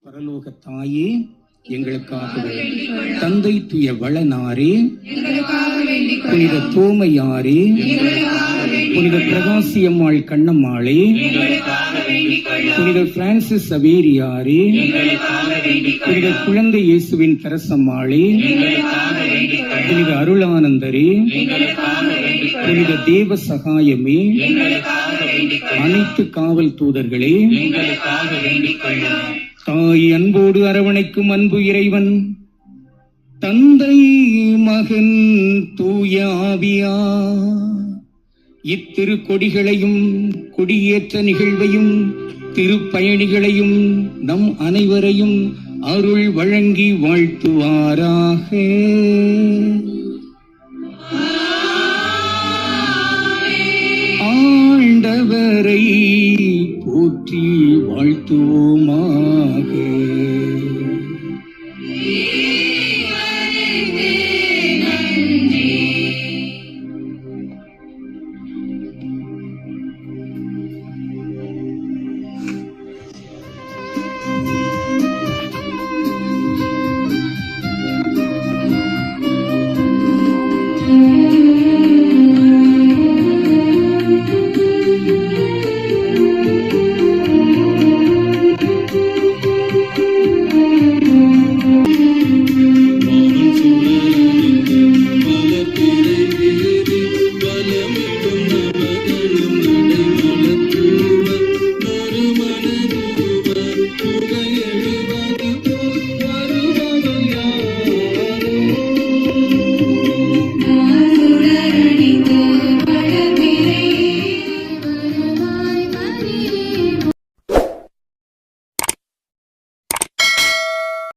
பரலோக தாயே எங்களுக்காக தந்தை துய வளனாரே, புனித தோமையாரே, புனித பிரகாசியம்மாள் கண்ணம்மாளே, புனித பிரான்சிஸ் சவேரியாரே, புனித குழந்தை இயேசுவின் கரசம்மாளே, புனித அருளானந்தரே, புனித தேவ சகாயமே, அனைத்து காவல் தூதர்களே, தாய் அன்போடு அரவணைக்கும் அன்பு இறைவன் தந்தை மகன் தூய ஆவியா இத்திருக்கொடிகளையும் கொடியேற்ற நிகழ்வையும் திருப்பயணிகளையும் நம் அனைவரையும் அருள் வழங்கி வாழ்த்துவாராக. ஆண்டவரை போற்றி வாழ்த்துவோமாக.